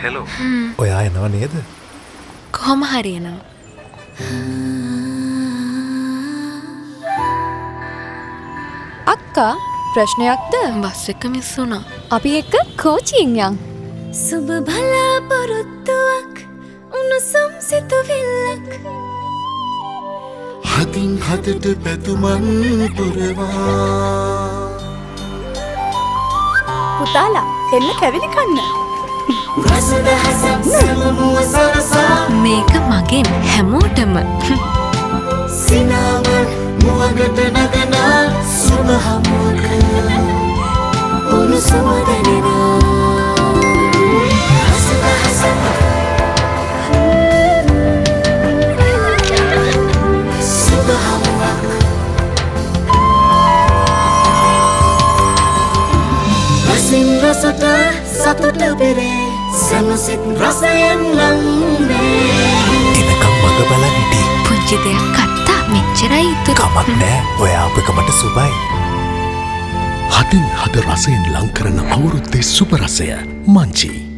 Hello ඔයා එනවා නේද? කොහොම හරි එනවා. අක්කා ප්‍රශ්නයක්ද? බස් එක මිස් වුණා. අපි එක්ක කෝචියෙන් යන්. සුබ බලාපොරොත්තුවක් උණුසුම් සිතුවිල්ලක් හදින් හදට පැතුමන් පුරවා පුතාලා එන්න කැවිලි කන්න. මේක මගෙන් හැමෝටම. සිනාවන් මුවගට නගනා සුභහමුවක උණුසුම දැනෙනා රසට සතුට පෙරේ සැනසිත් රසයෙන් ලංවේ එනකම් මග බලන් හිටී. පුංචි දෙයක් අත්තා මෙච්චරයි ඉතුරු. කමක් නෑ ඔයා අපකමට සුබයි. හදින් හද රසයෙන් ලං කරන අවුරුද්දේ සුබ රසය මංචි.